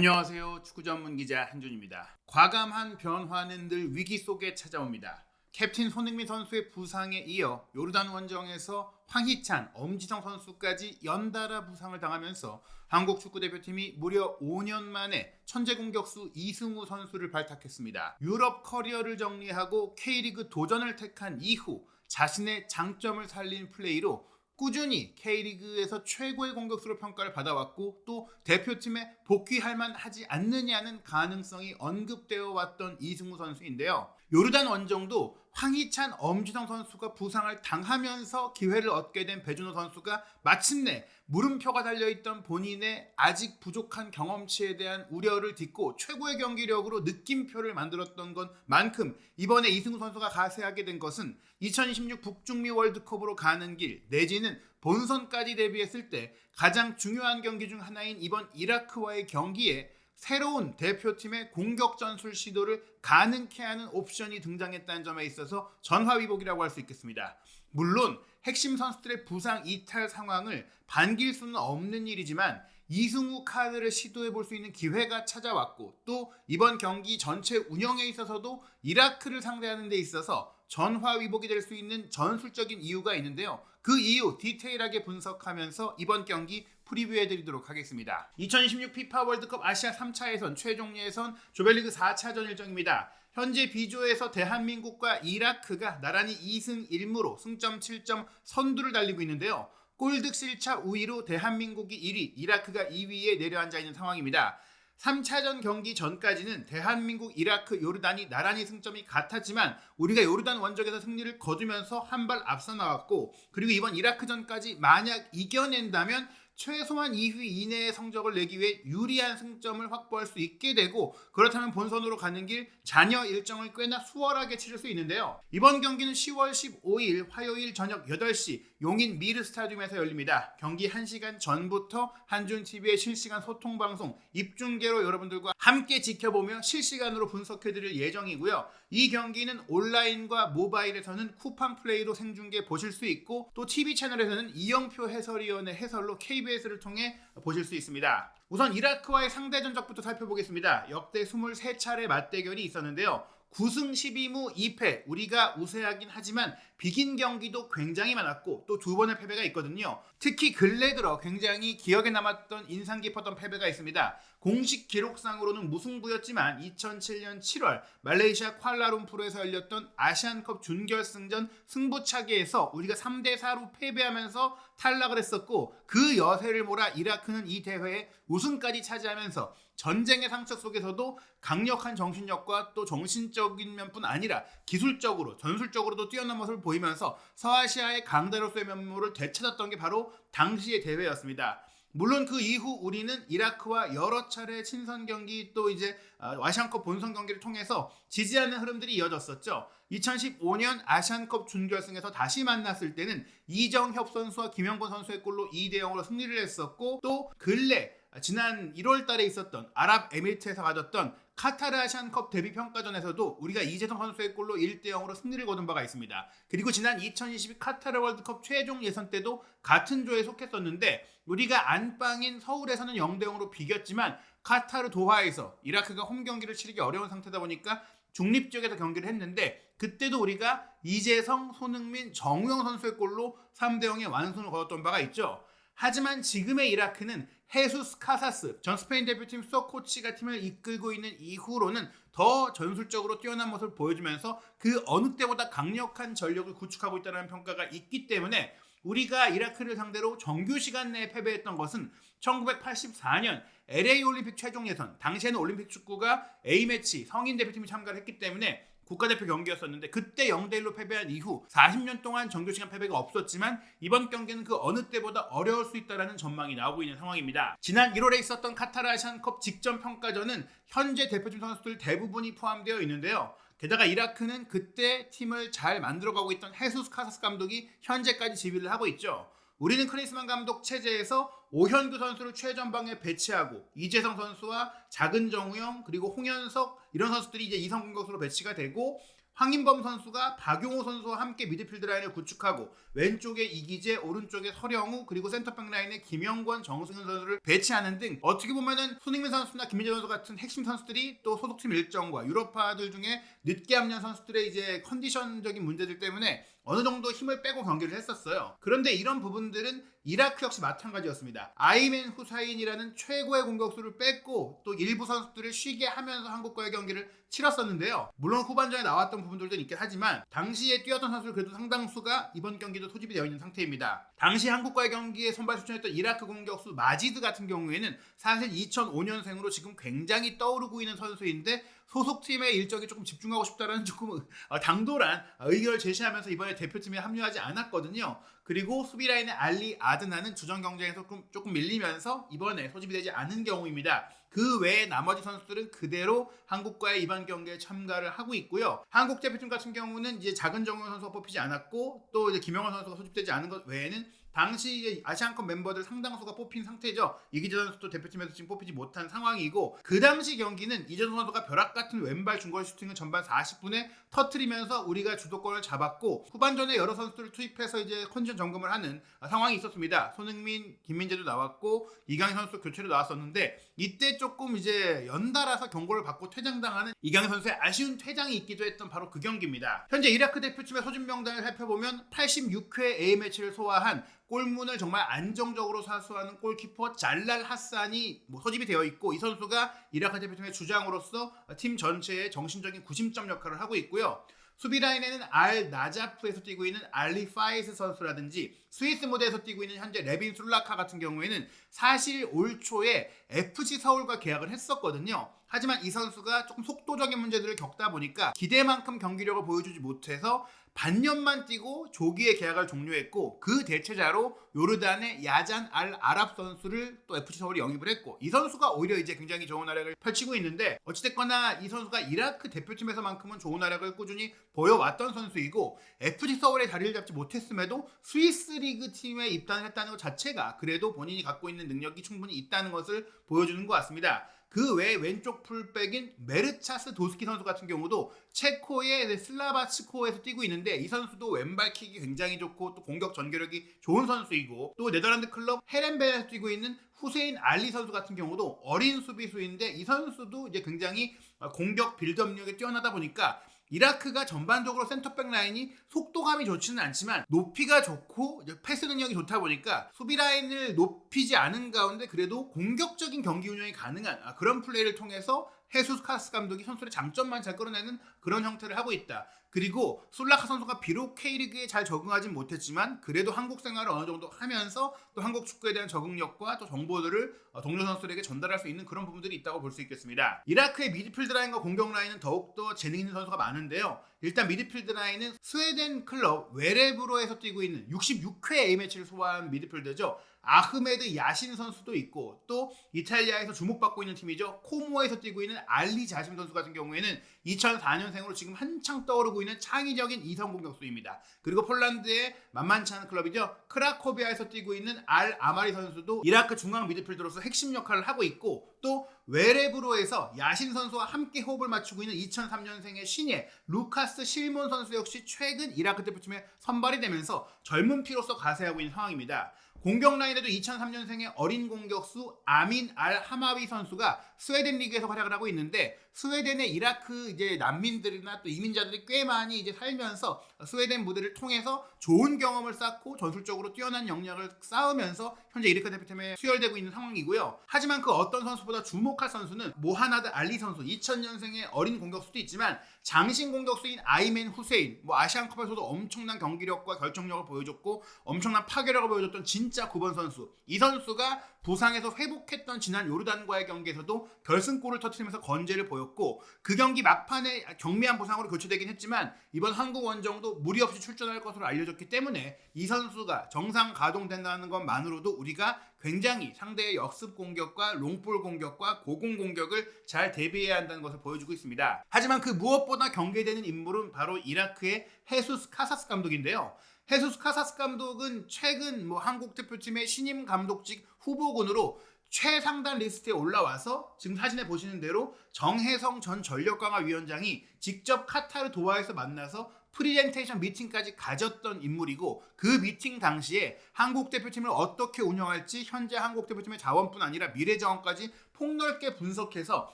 안녕하세요. 축구 전문 기자 한준입니다. 과감한 변화는 늘 위기 속에 찾아옵니다. 캡틴 손흥민 선수의 부상에 이어 요르단 원정에서 황희찬, 엄지성 선수까지 연달아 부상을 당하면서 한국 축구대표팀이 무려 5년 만에 천재 공격수 이승우 선수를 발탁했습니다. 유럽 커리어를 정리하고 K리그 도전을 택한 이후 자신의 장점을 살린 플레이로 꾸준히 K리그에서 최고의 공격수로 평가를 받아왔고 또 대표팀에 복귀할 만하지 않느냐는 가능성이 언급되어 왔던 이승우 선수인데요. 요르단 원정도 황희찬, 엄지성 선수가 부상을 당하면서 기회를 얻게 된 배준호 선수가 마침내 물음표가 달려있던 본인의 아직 부족한 경험치에 대한 우려를 딛고 최고의 경기력으로 느낌표를 만들었던 것만큼 이번에 이승우 선수가 가세하게 된 것은 2026 북중미 월드컵으로 가는 길 내지는 본선까지 대비했을 때 가장 중요한 경기 중 하나인 이번 이라크와의 경기에 새로운 대표팀의 공격 전술 시도를 가능케 하는 옵션이 등장했다는 점에 있어서 전화위복이라고 할 수 있겠습니다. 물론 핵심 선수들의 부상 이탈 상황을 반길 수는 없는 일이지만 이승우 카드를 시도해 볼 수 있는 기회가 찾아왔고 또 이번 경기 전체 운영에 있어서도 이라크를 상대하는 데 있어서 전화위복이 될 수 있는 전술적인 이유가 있는데요. 그 이유 디테일하게 분석하면서 이번 경기 프리뷰해드리도록 하겠습니다. 2026 피파 월드컵 아시아 3차 예선 최종 예선 조별리그 4차전 일정입니다. 현재 B조에서 대한민국과 이라크가 나란히 2승 1무로 승점 7점 선두를 달리고 있는데요. 골득실 차 우위로 대한민국이 1위, 이라크가 2위에 내려앉아 있는 상황입니다. 3차전 경기 전까지는 대한민국, 이라크, 요르단이 나란히 승점이 같았지만 우리가 요르단 원정에서 승리를 거두면서 한 발 앞서 나왔고 그리고 이번 이라크전까지 만약 이겨낸다면 최소한 2위 이내의 성적을 내기 위해 유리한 승점을 확보할 수 있게 되고 그렇다면 본선으로 가는 길 잔여 일정을 꽤나 수월하게 치를 수 있는데요. 이번 경기는 10월 15일 화요일 저녁 8시 용인 미르 스타디움에서 열립니다. 경기 1시간 전부터 한준TV의 실시간 소통방송 입중계로 여러분들과 함께 지켜보며 실시간으로 분석해드릴 예정이고요. 이 경기는 온라인과 모바일에서는 쿠팡 플레이로 생중계 보실 수 있고 또 TV 채널에서는 이영표 해설위원의 해설로 KBS를 통해 보실 수 있습니다. 우선 이라크와의 상대 전적부터 살펴보겠습니다. 역대 23차례 맞대결이 있었는데요. 9승 12무 2패 우리가 우세하긴 하지만 비긴 경기도 굉장히 많았고 또 두 번의 패배가 있거든요. 특히 근래 들어 굉장히 기억에 남았던 인상 깊었던 패배가 있습니다. 공식 기록상으로는 무승부였지만 2007년 7월 말레이시아 쿠알라룸푸르에서 열렸던 아시안컵 준결승전 승부차기에서 우리가 3대4로 패배하면서 탈락을 했었고 그 여세를 몰아 이라크는 이 대회에 우승까지 차지하면서 전쟁의 상처 속에서도 강력한 정신력과 또 정신적인 면뿐 아니라 기술적으로 전술적으로도 뛰어난 모습을 보이면서 서아시아의 강대로서의 면모를 되찾았던 게 바로 당시의 대회였습니다. 물론 그 이후 우리는 이라크와 여러 차례 친선 경기 또 이제 아시안컵 본선 경기를 통해서 지지 않는 흐름들이 이어졌었죠. 2015년 아시안컵 준결승에서 다시 만났을 때는 이정협 선수와 김영권 선수의 골로 2대0으로 승리를 했었고 또 근래 지난 1월 달에 있었던 아랍에미리트에서 가졌던 카타르 아시안컵 데뷔평가전에서도 우리가 이재성 선수의 골로 1대0으로 승리를 거둔 바가 있습니다. 그리고 지난 2022 카타르 월드컵 최종 예선 때도 같은 조에 속했었는데 우리가 안방인 서울에서는 0대0으로 비겼지만 카타르 도하에서 이라크가 홈 경기를 치르기 어려운 상태다 보니까 중립지역에서 경기를 했는데 그때도 우리가 이재성, 손흥민, 정우영 선수의 골로 3대0의 완승을 거뒀던 바가 있죠. 하지만 지금의 이라크는 헤수스 카사스 전 스페인 대표팀 수석 코치가 팀을 이끌고 있는 이후로는 더 전술적으로 뛰어난 모습을 보여주면서 그 어느 때보다 강력한 전력을 구축하고 있다는 평가가 있기 때문에 우리가 이라크를 상대로 정규 시간 내에 패배했던 것은 1984년 LA 올림픽 최종 예선 당시에는 올림픽 축구가 A매치 성인 대표팀이 참가를 했기 때문에 국가대표 경기였었는데 그때 0대1로 패배한 이후 40년 동안 정규시간 패배가 없었지만 이번 경기는 그 어느 때보다 어려울 수 있다는 전망이 나오고 있는 상황입니다. 지난 1월에 있었던 카타르 아시안컵 직전 평가전은 현재 대표팀 선수들 대부분이 포함되어 있는데요. 게다가 이라크는 그때 팀을 잘 만들어가고 있던 헤수스 카사스 감독이 현재까지 지휘를 하고 있죠. 우리는 크리스만 감독 체제에서 오현규 선수를 최전방에 배치하고 이재성 선수와 작은 정우영 그리고 홍현석 이런 선수들이 이제 이성 공격수로 배치가 되고 황인범 선수가 박용호 선수와 함께 미드필드 라인을 구축하고 왼쪽에 이기재, 오른쪽에 서령우, 그리고 센터백 라인에 김영권, 정승현 선수를 배치하는 등 어떻게 보면은 손흥민 선수나 김민재 선수 같은 핵심 선수들이 또 소속팀 일정과 유럽파들 중에 늦게 합류한 선수들의 이제 컨디션적인 문제들 때문에 어느 정도 힘을 빼고 경기를 했었어요. 그런데 이런 부분들은 이라크 역시 마찬가지였습니다. 아이맨 후사인이라는 최고의 공격수를 뺐고 또 일부 선수들을 쉬게 하면서 한국과의 경기를 치렀었는데요. 물론 후반전에 나왔던 부분들도 있긴 하지만 당시에 뛰었던 선수들 그래도 상당수가 이번 경기도 소집이 되어 있는 상태입니다. 당시 한국과의 경기에 선발 출전했던 이라크 공격수 마지드 같은 경우에는 사실 2005년생으로 지금 굉장히 떠오르고 있는 선수인데 소속팀의 일정에 조금 집중하고 싶다라는 조금 당돌한 의견을 제시하면서 이번에 대표팀에 합류하지 않았거든요. 그리고 수비라인의 알리 아드나는 주전 경쟁에서 조금 밀리면서 이번에 소집이 되지 않은 경우입니다. 그 외에 나머지 선수들은 그대로 한국과의 이번 경기에 참가를 하고 있고요. 한국 대표팀 같은 경우는 이제 작은 정우 선수가 뽑히지 않았고 또 이제 김영원 선수가 소집되지 않은 것 외에는 당시 아시안컵 멤버들 상당수가 뽑힌 상태죠. 이기재 선수도 대표팀에서 지금 뽑히지 못한 상황이고 그 당시 경기는 이재동 선수가 벼락 같은 왼발 중거리 슈팅을 전반 40분에 터트리면서 우리가 주도권을 잡았고 후반전에 여러 선수들을 투입해서 이제 컨디션 점검을 하는 상황이 있었습니다. 손흥민, 김민재도 나왔고 이강인 선수 교체로 나왔었는데 이때 조금 이제 연달아서 경고를 받고 퇴장당하는 이강인 선수의 아쉬운 퇴장이 있기도 했던 바로 그 경기입니다. 현재 이라크 대표팀의 소집 명단을 살펴보면 86회 A매치를 소화한 골문을 정말 안정적으로 사수하는 골키퍼 잘랄 하산이 소집이 되어 있고 이 선수가 이라크 대표팀의 주장으로서 팀 전체의 정신적인 구심점 역할을 하고 있고요. 수비 라인에는 알 나자프에서 뛰고 있는 알리 파이스 선수라든지 스위스 무대에서 뛰고 있는 현재 레빈 술라카 같은 경우에는 사실 올 초에 FC 서울과 계약을 했었거든요. 하지만 이 선수가 조금 속도적인 문제들을 겪다 보니까 기대만큼 경기력을 보여주지 못해서 반년만 뛰고 조기에 계약을 종료했고 그 대체자로 요르단의 야잔 알 아랍 선수를 또 FC 서울이 영입을 했고 이 선수가 오히려 이제 굉장히 좋은 활약을 펼치고 있는데 어찌됐거나 이 선수가 이라크 대표팀에서만큼은 좋은 활약을 꾸준히 보여왔던 선수이고 FC 서울에 자리를 잡지 못했음에도 스위스 리그 팀에 입단을 했다는 것 자체가 그래도 본인이 갖고 있는 능력이 충분히 있다는 것을 보여주는 것 같습니다. 그 외에 왼쪽 풀백인 메르차스 도스키 선수 같은 경우도 체코의 슬라바츠코에서 뛰고 있는데 이 선수도 왼발킥이 굉장히 좋고 또 공격 전개력이 좋은 선수이고 또 네덜란드 클럽 헤렌베에서 뛰고 있는 후세인 알리 선수 같은 경우도 어린 수비수인데 이 선수도 이제 굉장히 공격 빌드업력이 뛰어나다 보니까 이라크가 전반적으로 센터백 라인이 속도감이 좋지는 않지만 높이가 좋고 패스 능력이 좋다 보니까 수비 라인을 높이지 않은 가운데 그래도 공격적인 경기 운영이 가능한 그런 플레이를 통해서 헤수스 카스 감독이 선수의 장점만 잘 끌어내는 그런 형태를 하고 있다. 그리고 솔라카 선수가 비록 K리그에 잘 적응하진 못했지만 그래도 한국 생활을 어느 정도 하면서 또 한국 축구에 대한 적응력과 또 정보들을 동료 선수들에게 전달할 수 있는 그런 부분들이 있다고 볼 수 있겠습니다. 이라크의 미드필드 라인과 공격 라인은 더욱더 재능 있는 선수가 많은데요. 일단 미드필드 라인은 스웨덴 클럽 웨레브로에서 뛰고 있는 66회 A매치를 소화한 미드필더죠. 아흐메드 야신 선수도 있고 또 이탈리아에서 주목받고 있는 팀이죠. 코모에서 뛰고 있는 알리 자심 선수 같은 경우에는 2004년생으로 지금 한창 떠오르고 있는 창의적인 이성 공격수입니다. 그리고 폴란드의 만만치 않은 클럽이죠. 크라코비아에서 뛰고 있는 알 아마리 선수도 이라크 중앙 미드필더로서 핵심 역할을 하고 있고 또 웨레브로에서 야신 선수와 함께 호흡을 맞추고 있는 2003년생의 신예 루카스 실몬 선수 역시 최근 이라크 대표팀에 선발이 되면서 젊은 피로서 가세하고 있는 상황입니다. 공격 라인에도 2003년생의 어린 공격수 아민 알 하마위 선수가 스웨덴 리그에서 활약을 하고 있는데 스웨덴의 이라크 이제 난민들이나 또 이민자들이 꽤 많이 이제 살면서 스웨덴 무대를 통해서 좋은 경험을 쌓고 전술적으로 뛰어난 역량을 쌓으면서 현재 이라크 대표팀에 수혈되고 있는 상황이고요. 하지만 그 어떤 선수보다 주목할 선수는 모하나드 알리 선수 2000년생의 어린 공격수도 있지만 장신 공격수인 아이맨 후세인 아시안컵에서도 엄청난 경기력과 결정력을 보여줬고 엄청난 파괴력을 보여줬던 진짜 9번 선수 이 선수가 부상에서 회복했던 지난 요르단과의 경기에서도 결승골을 터뜨리면서 건재를 보였고 그 경기 막판에 경미한 부상으로 교체되긴 했지만 이번 한국 원정도 무리 없이 출전할 것으로 알려졌기 때문에 이 선수가 정상 가동된다는 것만으로도 우리가 굉장히 상대의 역습 공격과 롱볼 공격과 고공 공격을 잘 대비해야 한다는 것을 보여주고 있습니다. 하지만 그 무엇보다 경계되는 인물은 바로 이라크의 헤수스 카사스 감독인데요. 헤수스 카사스 감독은 최근 한국 대표팀의 신임 감독직 후보군으로 최상단 리스트에 올라와서 지금 사진에 보시는 대로 정혜성 전 전력강화위원장이 직접 카타르 도하에서 만나서 프리젠테이션 미팅까지 가졌던 인물이고, 그 미팅 당시에 한국 대표팀을 어떻게 운영할지 현재 한국 대표팀의 자원뿐 아니라 미래 자원까지 폭넓게 분석해서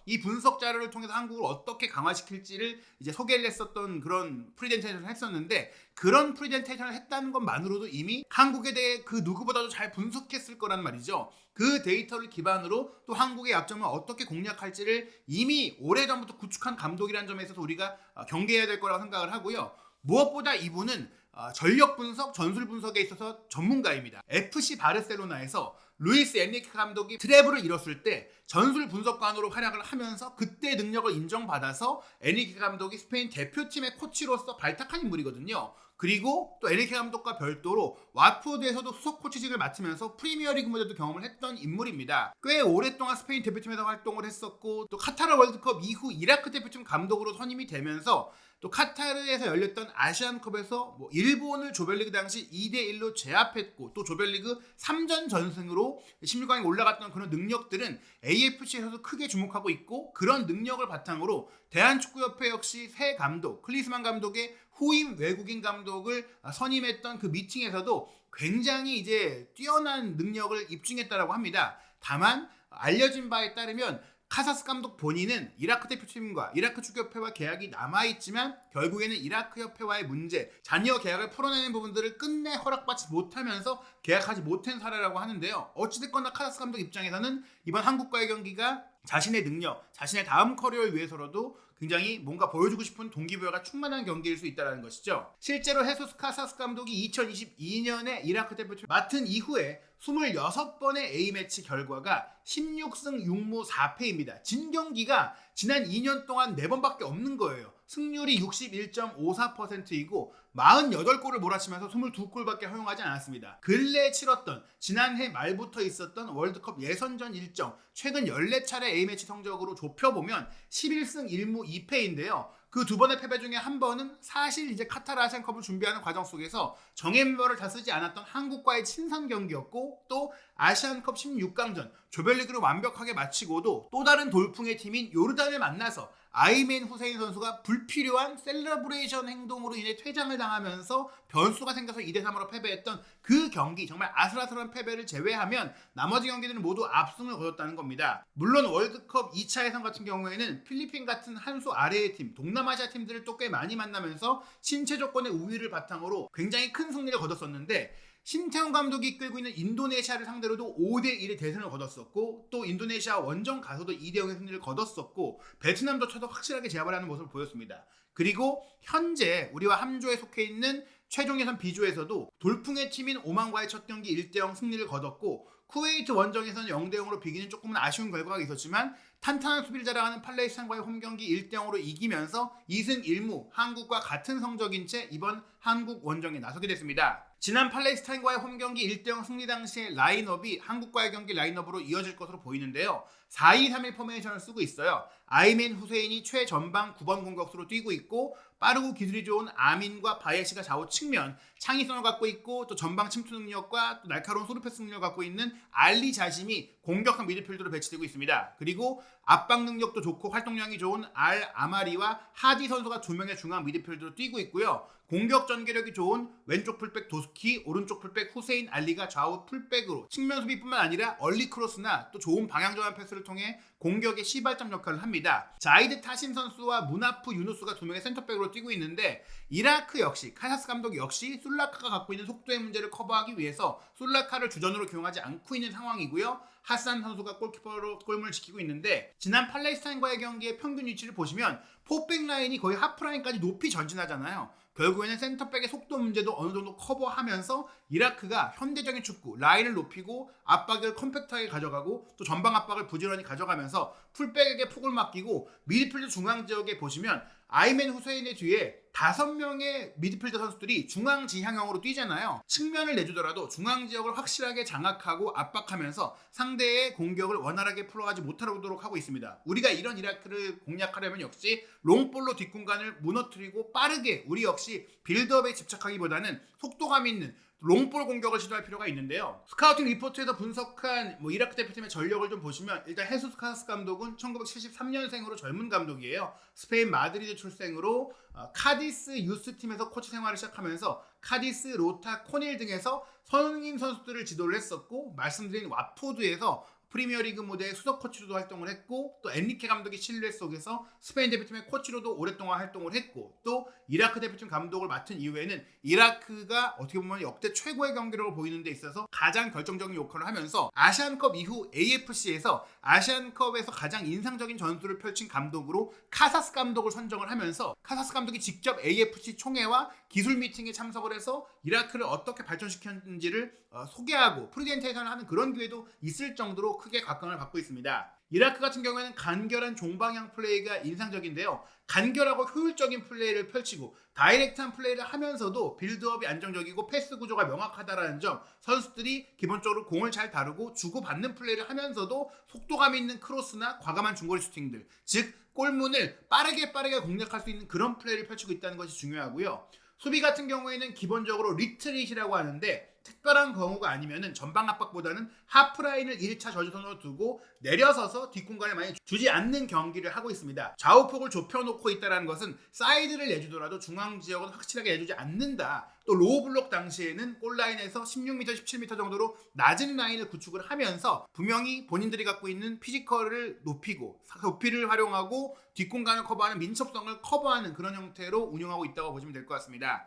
이 분석 자료를 통해서 한국을 어떻게 강화시킬지를 이제 소개를 했었던 그런 프리젠테이션을 했었는데, 그런 프리젠테이션을 했다는 것만으로도 이미 한국에 대해 그 누구보다도 잘 분석했을 거란 말이죠. 그 데이터를 기반으로 또 한국의 약점을 어떻게 공략할지를 이미 오래전부터 구축한 감독이라는 점에 있어서 우리가 경계해야 될 거라고 생각을 하고요. 무엇보다 이분은 전력 분석, 전술 분석에 있어서 전문가입니다. FC 바르셀로나에서 루이스 엔리케 감독이 트래블을 이뤘을 때 전술 분석관으로 활약을 하면서 그때 능력을 인정받아서 엔리케 감독이 스페인 대표팀의 코치로서 발탁한 인물이거든요. 그리고 또 엔리케 감독과 별도로 와포드에서도 수석 코치직을 맡으면서 프리미어리그 무대도 경험을 했던 인물입니다. 꽤 오랫동안 스페인 대표팀에서 활동을 했었고, 또 카타르 월드컵 이후 이라크 대표팀 감독으로 선임이 되면서 또 카타르에서 열렸던 아시안컵에서 일본을 조별리그 당시 2대1로 제압했고, 또 조별리그 3전 전승으로 16강에 올라갔던 그런 능력들은 AFC에서도 크게 주목하고 있고, 그런 능력을 바탕으로 대한축구협회 역시 새 감독 클리스만 감독의 후임 외국인 감독을 선임했던 그 미팅에서도 굉장히 이제 뛰어난 능력을 입증했다라고 합니다. 다만 알려진 바에 따르면 카사스 감독 본인은 이라크 대표팀과 이라크 축구협회와 계약이 남아있지만 결국에는 이라크 협회와의 문제, 잔여 계약을 풀어내는 부분들을 끝내 허락받지 못하면서 계약하지 못한 사례라고 하는데요. 어찌됐거나 카사스 감독 입장에서는 이번 한국과의 경기가 자신의 능력, 자신의 다음 커리어를 위해서라도 굉장히 뭔가 보여주고 싶은 동기부여가 충만한 경기일 수 있다는 것이죠. 실제로 헤수스 카사스 감독이 2022년에 이라크 대표팀을 맡은 이후에 26번의 A매치 결과가 16승 6무 4패입니다. 진 경기가 지난 2년 동안 4번밖에 없는 거예요. 승률이 61.54%이고 48골을 몰아치면서 22골밖에 허용하지 않았습니다. 근래에 치렀던 지난해 말부터 있었던 월드컵 예선전 일정 최근 14차례 A매치 성적으로 좁혀보면 11승 1무 2패인데요. 그 두 번의 패배 중에 한 번은 사실 이제 카타르 아시안컵을 준비하는 과정 속에서 정예 멤버를 다 쓰지 않았던 한국과의 친선 경기였고, 또 아시안컵 16강전 조별리그를 완벽하게 마치고도 또 다른 돌풍의 팀인 요르단을 만나서 아이멘 후세인 선수가 불필요한 셀러브레이션 행동으로 인해 퇴장을 당하면서 변수가 생겨서 2대3으로 패배했던 그 경기, 정말 아슬아슬한 패배를 제외하면 나머지 경기들은 모두 압승을 거뒀다는 겁니다. 물론 월드컵 2차 예선 같은 경우에는 필리핀 같은 한 수 아래의 팀, 동남아시아 팀들을 또 꽤 많이 만나면서 신체 조건의 우위를 바탕으로 굉장히 큰 승리를 거뒀었는데, 신태용 감독이 이끌고 있는 인도네시아를 상대로도 5대1의 대승을 거뒀었고, 또 인도네시아 원정 가서도 2대0의 승리를 거뒀었고, 베트남조차도 확실하게 제압을 하는 모습을 보였습니다. 그리고 현재 우리와 함조에 속해 있는 최종 예선 B조에서도 돌풍의 팀인 오만과의 첫 경기 1대0 승리를 거뒀고, 쿠웨이트 원정에서는 0대0으로 비기는 조금은 아쉬운 결과가 있었지만 탄탄한 수비를 자랑하는 팔레스타인과의 홈경기 1대0으로 이기면서 2승 1무 한국과 같은 성적인 채 이번 한국 원정에 나서게 됐습니다. 지난 팔레스타인과의 홈경기 1대0 승리 당시의 라인업이 한국과의 경기 라인업으로 이어질 것으로 보이는데요. 4-2-3-1 포메이션을 쓰고 있어요. 아이멘 후세인이 최전방 9번 공격수로 뛰고 있고, 빠르고 기술이 좋은 아민과 바예시가 좌우 측면, 창의성을 갖고 있고, 또 전방 침투 능력과 또 날카로운 소르패스 능력을 갖고 있는 알리 자심이 공격형 미드필더로 배치되고 있습니다. 그리고 압박 능력도 좋고 활동량이 좋은 알 아마리와 하디 선수가 2명의 중앙 미드필더로 뛰고 있고요. 공격 전개력이 좋은 왼쪽 풀백 도스키, 오른쪽 풀백 후세인 알리가 좌우 풀백으로 측면 수비뿐만 아니라 얼리 크로스나 또 좋은 방향 전환 패스를 통해 공격의 시발점 역할을 합니다. 자이드 타신 선수와 무나프 유누스가 2명의 센터백으로 뛰고 있는데, 이라크 역시 카사스 감독 역시 술라카가 갖고 있는 속도의 문제를 커버하기 위해서 술라카를 주전으로 기용하지 않고 있는 상황이고요. 하산 선수가 골키퍼로 골문을 지키고 있는데, 지난 팔레스타인과의 경기의 평균 위치를 보시면 포백 라인이 거의 하프라인까지 높이 전진하잖아요. 결국에는 센터백의 속도 문제도 어느 정도 커버하면서 이라크가 현대적인 축구, 라인을 높이고 압박을 컴팩트하게 가져가고 또 전방 압박을 부지런히 가져가면서 풀백에게 폭을 맡기고, 미드필드 중앙 지역에 보시면 아이멘 후세인의 뒤에 5명의 미드필더 선수들이 중앙 지향형으로 뛰잖아요. 측면을 내주더라도 중앙 지역을 확실하게 장악하고 압박하면서 상대의 공격을 원활하게 풀어가지 못하도록 하고 있습니다. 우리가 이런 이라크를 공략하려면 역시 롱볼로 뒷공간을 무너뜨리고 빠르게, 우리 역시 빌드업에 집착하기보다는 속도감 있는 롱볼 공격을 시도할 필요가 있는데요. 스카우팅 리포트에서 분석한 이라크 대표팀의 전력을 좀 보시면 일단 헤수스 카사스 감독은 1973년생으로 젊은 감독이에요. 스페인 마드리드 출생으로 카디스 유스팀에서 코치 생활을 시작하면서 카디스, 로타, 코닐 등에서 성인 선수들을 지도를 했었고 말씀드린 와포드에서 프리미어리그 무대의 수석 코치로도 활동을 했고 또 엔리케 감독의 신뢰 속에서 스페인 대표팀의 코치로도 오랫동안 활동을 했고 또 이라크 대표팀 감독을 맡은 이후에는 이라크가 어떻게 보면 역대 최고의 경기력을 보이는 데 있어서 가장 결정적인 역할을 하면서 아시안컵 이후 AFC에서 아시안컵에서 가장 인상적인 전술을 펼친 감독으로 카사스 감독을 선정을 하면서 카사스 감독이 직접 AFC 총회와 기술 미팅에 참석을 해서 이라크를 어떻게 발전시켰는지를 소개하고 프레젠테이션을 하는 그런 기회도 있을 정도로 크게 각광을 받고 있습니다. 이라크 같은 경우에는 간결한 종방향 플레이가 인상적인데요. 간결하고 효율적인 플레이를 펼치고 다이렉트한 플레이를 하면서도 빌드업이 안정적이고 패스 구조가 명확하다라는 점, 선수들이 기본적으로 공을 잘 다루고 주고받는 플레이를 하면서도 속도감 있는 크로스나 과감한 중거리 슈팅들, 즉 골문을 빠르게 공략할 수 있는 그런 플레이를 펼치고 있다는 것이 중요하고요. 수비 같은 경우에는 기본적으로 리트릿이라고 하는데 특별한 경우가 아니면은 전방 압박보다는 하프라인을 1차 저지선으로 두고 내려서서 뒷공간을 많이 주지 않는 경기를 하고 있습니다. 좌우폭을 좁혀놓고 있다는 것은 사이드를 내주더라도 중앙 지역은 확실하게 내주지 않는다. 또 로우 블록 당시에는 골라인에서 16m, 17m 정도로 낮은 라인을 구축을 하면서 분명히 본인들이 갖고 있는 피지컬을 높이고 높이를 활용하고 뒷공간을 커버하는 민첩성을 커버하는 그런 형태로 운영하고 있다고 보시면 될 것 같습니다.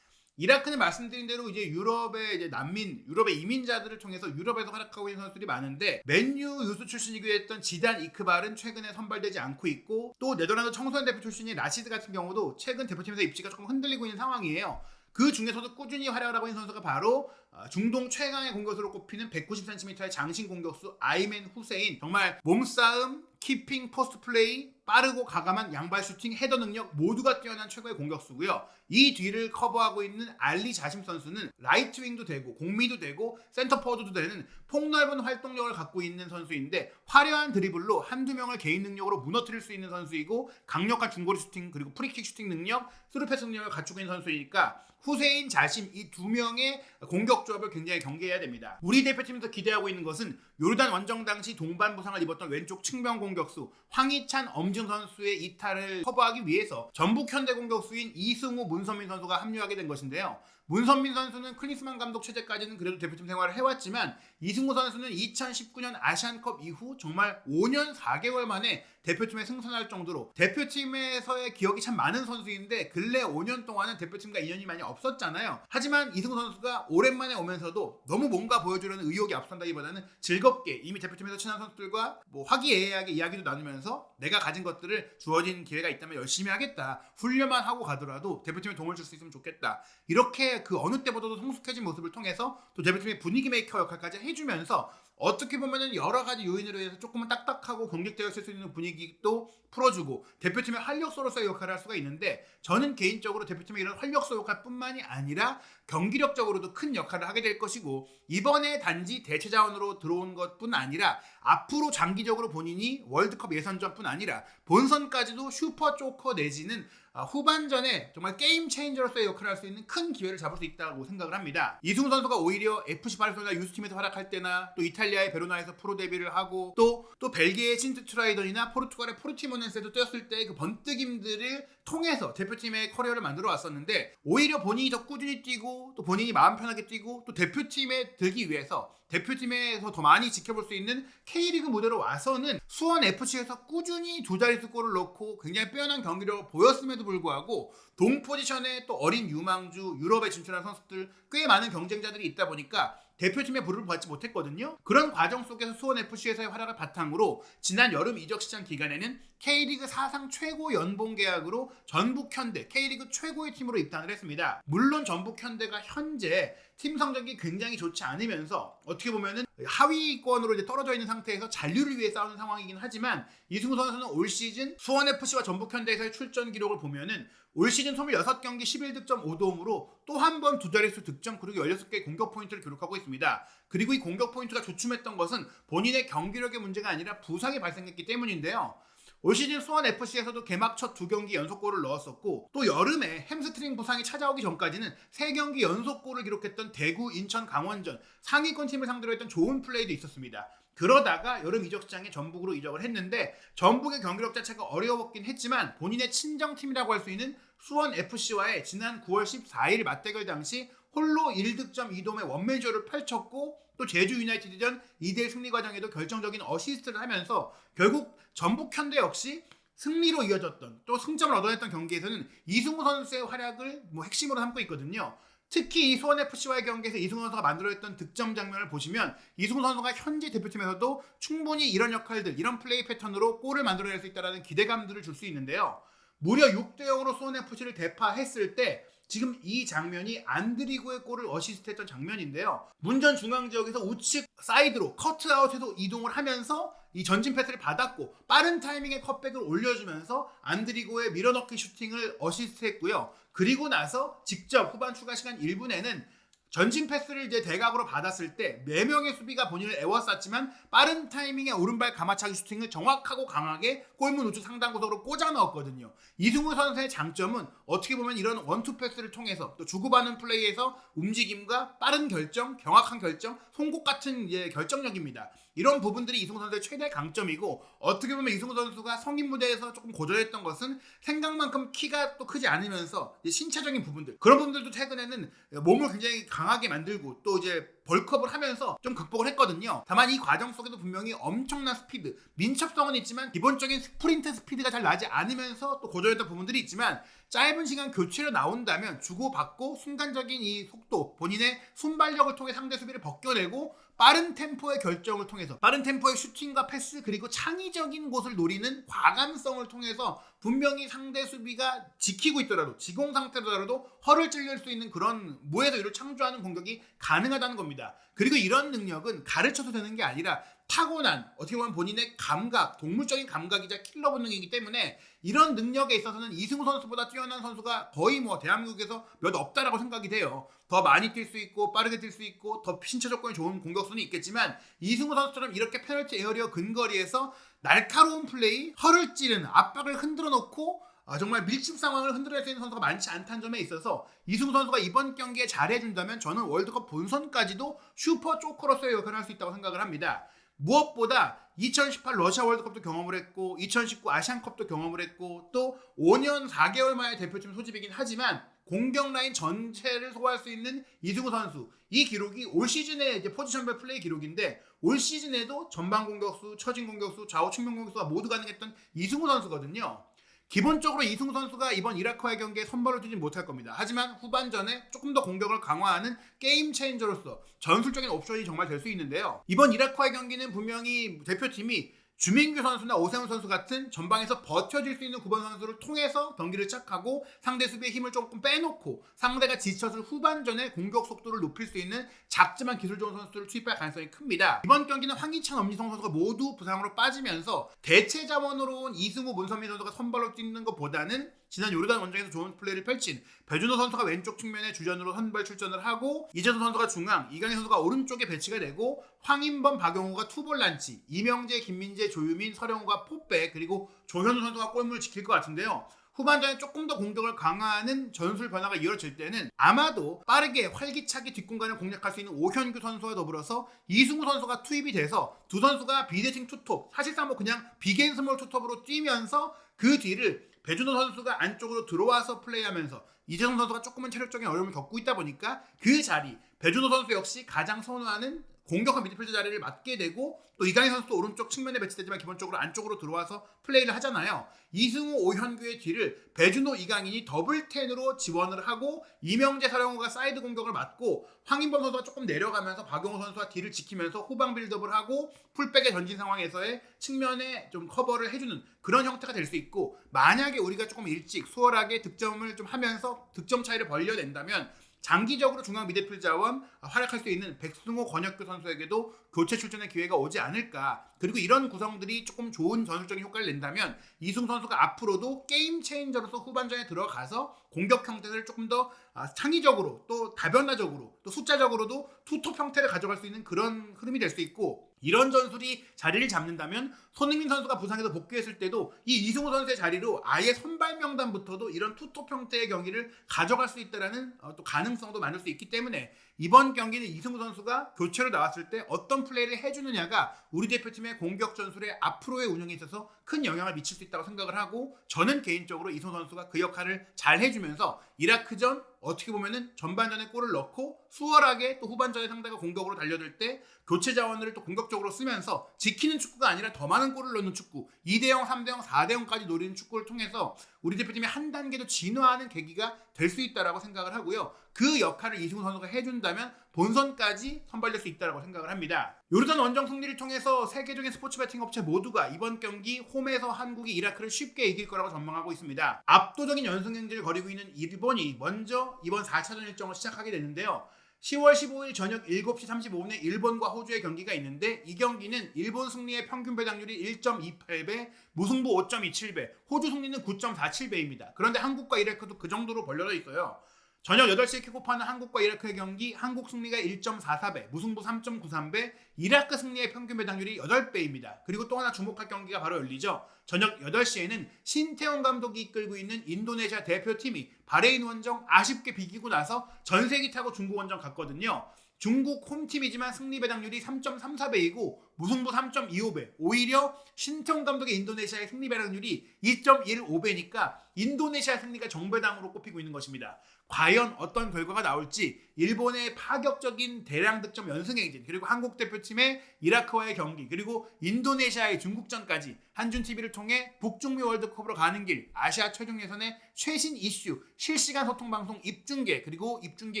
이라크는 말씀드린 대로 이제 유럽의 난민, 유럽의 이민자들을 통해서 유럽에서 활약하고 있는 선수들이 많은데 맨유 유스 출신이기도 했던 지단 이크발은 최근에 선발되지 않고 있고 또 네덜란드 청소년 대표 출신인 라시드 같은 경우도 최근 대표팀에서 입지가 조금 흔들리고 있는 상황이에요. 그 중에서도 꾸준히 활약을 하고 있는 선수가 바로 중동 최강의 공격수로 꼽히는 190cm의 장신 공격수 아이멘 후세인. 정말 몸싸움, 키핑, 포스트 플레이, 빠르고 과감한 양발 슈팅, 헤더 능력 모두가 뛰어난 최고의 공격수고요. 이 뒤를 커버하고 있는 알리 자심 선수는 라이트 윙도 되고 공미도 되고 센터 포워드도 되는 폭넓은 활동력을 갖고 있는 선수인데 화려한 드리블로 한두 명을 개인 능력으로 무너뜨릴 수 있는 선수이고 강력한 중거리 슈팅 그리고 프리킥 슈팅 능력, 스루패스 능력을 갖추고 있는 선수이니까 후세인, 자심 이 두 명의 공격 조합을 굉장히 경계해야 됩니다. 우리 대표팀에서 기대하고 있는 것은 요르단 원정 당시 동반 부상을 입었던 왼쪽 측면 공격수 황희찬, 엄지훈 선수의 이탈을 커버하기 위해서 전북 현대 공격수인 이승우, 문선민 선수가 합류하게 된 것인데요. 문선민 선수는 클린스만 감독 체제까지는 그래도 대표팀 생활을 해왔지만 이승우 선수는 2019년 아시안컵 이후 정말 5년 4개월 만에 대표팀에 승선할 정도로 대표팀에서의 기억이 참 많은 선수인데 근래 5년 동안은 대표팀과 인연이 많이 없었잖아요. 하지만 이승우 선수가 오랜만에 오면서도 너무 뭔가 보여주려는 의욕이 앞선다기보다는 즐겁게 이미 대표팀에서 친한 선수들과 화기애애하게 이야기도 나누면서 내가 가진 것들을 주어진 기회가 있다면 열심히 하겠다. 훈련만 하고 가더라도 대표팀에 도움을 줄 수 있으면 좋겠다. 이렇게 그 어느 때보다도 성숙해진 모습을 통해서 또 대표팀의 분위기 메이커 역할까지 해주면서 어떻게 보면은 여러 가지 요인으로 해서 조금은 딱딱하고 경직되어 있을 수 있는 분위기도 풀어주고 대표팀의 활력소로서의 역할을 할 수가 있는데 저는 개인적으로 대표팀의 이런 활력소 역할뿐만이 아니라 경기력적으로도 큰 역할을 하게 될 것이고 이번에 단지 대체 자원으로 들어온 것뿐 아니라 앞으로 장기적으로 본인이 월드컵 예선전뿐 아니라 본선까지도 슈퍼 조커 내지는 후반전에 정말 게임 체인저로서의 역할을 할 수 있는 큰 기회를 잡을 수 있다고 생각을 합니다. 이승우 선수가 오히려 FC 바르셀로나 유스팀에서 활약할 때나 또 이탈리아의 베로나에서 프로 데뷔를 하고 또 벨기에의 신트트라이던이나 포르투갈의 포르티모넨스에도 뛰었을 때 그 번뜩임들을 통해서 대표팀의 커리어를 만들어 왔었는데 오히려 본인이 더 꾸준히 뛰고 또 본인이 마음 편하게 뛰고 또 대표팀에 들기 위해서 대표팀에서 더 많이 지켜볼 수 있는 K리그 무대로 와서는 수원 FC에서 꾸준히 두 자릿수 골을 넣고 굉장히 빼어난 경기력을 보였음에도 불구하고 동 포지션에 또 어린 유망주 유럽에 진출한 선수들 꽤 많은 경쟁자들이 있다 보니까 대표팀의 부름을 받지 못했거든요. 그런 과정 속에서 수원 FC에서의 활약을 바탕으로 지난 여름 이적 시장 기간에는 K리그 사상 최고 연봉 계약으로 전북 현대 K리그 최고의 팀으로 입단을 했습니다. 물론 전북 현대가 현재 팀 성적이 굉장히 좋지 않으면서 어떻게 보면은 하위권으로 이제 떨어져 있는 상태에서 잔류를 위해 싸우는 상황이긴 하지만 이승우 선수는 올 시즌 수원 FC와 전북 현대에서의 출전 기록을 보면은 올 시즌 26경기 11득점 5도움으로 또 한 번 두 자릿수 득점 그리고 16개의 공격 포인트를 기록하고 있습니다. 그리고 이 공격 포인트가 주춤했던 것은 본인의 경기력의 문제가 아니라 부상이 발생했기 때문인데요. 올 시즌 수원FC에서도 개막 첫 2경기 연속골을 넣었었고 또 여름에 햄스트링 부상이 찾아오기 전까지는 3경기 연속골을 기록했던 대구, 인천, 강원전 상위권 팀을 상대로 했던 좋은 플레이도 있었습니다. 그러다가 여름 이적 시장에 전북으로 이적을 했는데 전북의 경기력 자체가 어려웠긴 했지만 본인의 친정팀이라고 할 수 있는 수원FC와의 지난 9월 14일 맞대결 당시 홀로 1득점 2도움의 원맨쇼를 펼쳤고 또 제주 유나이티드전 2대1 승리 과정에도 결정적인 어시스트를 하면서 결국 전북 현대 역시 승리로 이어졌던 또 승점을 얻어냈던 경기에서는 이승우 선수의 활약을 핵심으로 삼고 있거든요. 특히 이 수원FC와의 경기에서 이승우 선수가 만들어냈던 득점 장면을 보시면 이승우 선수가 현지 대표팀에서도 충분히 이런 역할들, 이런 플레이 패턴으로 골을 만들어낼 수 있다는 기대감들을 줄 수 있는데요. 무려 6대0으로 수원FC를 대파했을 때 지금 이 장면이 안드리고의 골을 어시스트했던 장면인데요. 문전 중앙 지역에서 우측 사이드로 커트아웃해서 이동을 하면서 이 전진 패스를 받았고 빠른 타이밍에 컷백을 올려주면서 안드리고의 밀어넣기 슈팅을 어시스트했고요. 그리고 나서 직접 후반 추가 시간 1분에는 전진 패스를 이제 대각으로 받았을 때 4명의 수비가 본인을 에워쌌지만 빠른 타이밍에 오른발 가마차기 슈팅을 정확하고 강하게 골문 우측 상단 구석으로 꽂아 넣었거든요. 이승우 선수의 장점은 어떻게 보면 이런 원투 패스를 통해서 또 주고받는 플레이에서 움직임과 빠른 결정, 경악한 결정, 송곳 같은 결정력입니다. 이런 부분들이 이승우 선수의 최대 강점이고 어떻게 보면 이승우 선수가 성인 무대에서 조금 고전했던 것은 생각만큼 키가 또 크지 않으면서 신체적인 부분들 그런 부분들도 최근에는 몸을 굉장히 강하게 만들고 또 이제 벌크업을 하면서 좀 극복을 했거든요. 다만 이 과정 속에도 분명히 엄청난 스피드, 민첩성은 있지만 기본적인 스프린트 스피드가 잘 나지 않으면서 또 고전했던 부분들이 있지만 짧은 시간 교체로 나온다면 주고받고 순간적인 이 속도, 본인의 순발력을 통해 상대 수비를 벗겨내고 빠른 템포의 결정을 통해서 빠른 템포의 슈팅과 패스 그리고 창의적인 곳을 노리는 과감성을 통해서 분명히 상대 수비가 지키고 있더라도 지공 상태더라도 허를 찔릴 수 있는 그런 무에서 유를 창조하는 공격이 가능하다는 겁니다. 그리고 이런 능력은 가르쳐도 되는 게 아니라 타고난 어떻게 보면 본인의 감각, 동물적인 감각이자 킬러 본능이기 때문에 이런 능력에 있어서는 이승우 선수보다 뛰어난 선수가 거의 대한민국에서 몇 없다라고 생각이 돼요. 더 많이 뛸 수 있고 빠르게 뛸 수 있고 더 신체 조건이 좋은 공격수는 있겠지만 이승우 선수처럼 이렇게 페널티 에어리어 근거리에서 날카로운 플레이, 허를 찌르는 압박을 흔들어 놓고 정말 밀집 상황을 흔들어낼 수 있는 선수가 많지 않다는 점에 있어서 이승우 선수가 이번 경기에 잘해준다면 저는 월드컵 본선까지도 슈퍼 조커로서의 역할을 할 수 있다고 생각을 합니다. 무엇보다 2018 러시아 월드컵도 경험을 했고 2019 아시안컵도 경험을 했고 또 5년 4개월 만에 대표팀 소집이긴 하지만 공격 라인 전체를 소화할 수 있는 이승우 선수 이 기록이 올 시즌의 이제 포지션별 플레이 기록인데 올 시즌에도 전방 공격수, 처진 공격수, 좌우 측면 공격수가 모두 가능했던 이승우 선수거든요. 기본적으로 이승우 선수가 이번 이라크와의 경기에 선발을 뛰지 못할 겁니다. 하지만 후반전에 조금 더 공격을 강화하는 게임 체인저로서 전술적인 옵션이 정말 될 수 있는데요. 이번 이라크와의 경기는 분명히 대표팀이 주민규 선수나 오세훈 선수 같은 전방에서 버텨줄 수 있는 9번 선수를 통해서 경기를 시작하고 상대 수비의 힘을 조금 빼놓고 상대가 지쳤을 후반전에 공격 속도를 높일 수 있는 작지만 기술 좋은 선수를 투입할 가능성이 큽니다. 이번 경기는 황희찬, 엄지성 선수가 모두 부상으로 빠지면서 대체 자원으로 온 이승우, 문선민 선수가 선발로 뛰는 것보다는 지난 요르단 원정에서 좋은 플레이를 펼친 배준호 선수가 왼쪽 측면에 주전으로 선발 출전을 하고 이재선 선수가 중앙, 이강인 선수가 오른쪽에 배치가 되고 황인범, 박용호가 투볼란치, 이명재, 김민재, 조유민, 서령호가 포백 그리고 조현우 선수가 골문을 지킬 것 같은데요. 후반전에 조금 더 공격을 강화하는 전술 변화가 이어질 때는 아마도 빠르게 활기차게 뒷공간을 공략할 수 있는 오현규 선수와 더불어서 이승우 선수가 투입이 돼서 두 선수가 비대칭 투톱, 사실상 그냥 빅앤스몰 투톱으로 뛰면서 그 뒤를 배준호 선수가 안쪽으로 들어와서 플레이하면서 이재성 선수가 조금은 체력적인 어려움을 겪고 있다 보니까 그 자리, 배준호 선수 역시 가장 선호하는 공격한 미드필더 자리를 맡게 되고 또 이강인 선수도 오른쪽 측면에 배치되지만 기본적으로 안쪽으로 들어와서 플레이를 하잖아요. 이승우, 오현규의 뒤를 배준호, 이강인이 더블10으로 지원을 하고 이명재, 서령호가 사이드 공격을 맡고 황인범 선수가 조금 내려가면서 박용호 선수가 뒤를 지키면서 후방 빌드업을 하고 풀백의 전진 상황에서의 측면에 좀 커버를 해주는 그런 형태가 될 수 있고 만약에 우리가 조금 일찍 수월하게 득점을 좀 하면서 득점 차이를 벌려낸다면 장기적으로 중앙 미드필드 자원 활약할 수 있는 백승호, 권혁규 선수에게도 교체 출전의 기회가 오지 않을까. 그리고 이런 구성들이 조금 좋은 전술적인 효과를 낸다면 이승우 선수가 앞으로도 게임 체인저로서 후반전에 들어가서 공격 형태를 조금 더 창의적으로 또 다변화적으로 또 숫자적으로도 투톱 형태를 가져갈 수 있는 그런 흐름이 될 수 있고 이런 전술이 자리를 잡는다면 손흥민 선수가 부상에서 복귀했을 때도 이 이승우 선수의 자리로 아예 선발 명단부터도 이런 투톱 형태의 경기를 가져갈 수 있다라는 또 가능성도 만들 수 있기 때문에 이번 경기는 이승우 선수가 교체로 나왔을 때 어떤 플레이를 해주느냐가 우리 대표팀의 공격 전술의 앞으로의 운영에 있어서 큰 영향을 미칠 수 있다고 생각을 하고, 저는 개인적으로 이승우 선수가 그 역할을 잘 해주면서 이라크전 어떻게 보면은 전반전에 골을 넣고 수월하게 또 후반전에 상대가 공격으로 달려들 때 교체 자원을 또 공격적으로 쓰면서 지키는 축구가 아니라 더 많은 골을 넣는 축구, 2대0, 3대0, 4대0까지 노리는 축구를 통해서 우리 대표팀이 한 단계 더 진화하는 계기가 될 수 있다고 생각을 하고요. 그 역할을 이승우 선수가 해준다면 본선까지 선발될 수 있다고 생각을 합니다. 요르단 원정 승리를 통해서 세계적인 스포츠 베팅 업체 모두가 이번 경기 홈에서 한국이 이라크를 쉽게 이길 거라고 전망하고 있습니다. 압도적인 연승 행진을 벌이고 있는 일본이 먼저 이번 4차전 일정을 시작하게 됐는데요. 10월 15일 저녁 7시 35분에 일본과 호주의 경기가 있는데, 이 경기는 일본 승리의 평균 배당률이 1.28배, 무승부 5.27배, 호주 승리는 9.47배입니다. 그런데 한국과 이라크도 그 정도로 벌려져 있어요. 저녁 8시에 킥오프하는 한국과 이라크의 경기, 한국 승리가 1.44배, 무승부 3.93배, 이라크 승리의 평균 배당률이 8배입니다. 그리고 또 하나 주목할 경기가 바로 열리죠. 저녁 8시에는 신태용 감독이 이끌고 있는 인도네시아 대표팀이 바레인 원정 아쉽게 비기고 나서 전세기 타고 중국 원정 갔거든요. 중국 홈팀이지만 승리 배당률이 3.34배이고 무승부 3.25배, 오히려 신태용 감독의 인도네시아의 승리 배당률이 2.15배니까 인도네시아 승리가 정배당으로 꼽히고 있는 것입니다. 과연 어떤 결과가 나올지, 일본의 파격적인 대량 득점 연승 행진, 그리고 한국 대표팀의 이라크와의 경기, 그리고 인도네시아의 중국전까지 한준TV를 통해 북중미 월드컵으로 가는 길, 아시아 최종 예선의 최신 이슈, 실시간 소통 방송 입중계, 그리고 입중계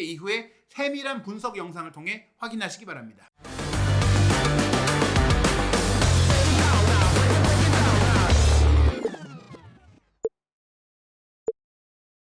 이후에 세밀한 분석 영상을 통해 확인하시기 바랍니다.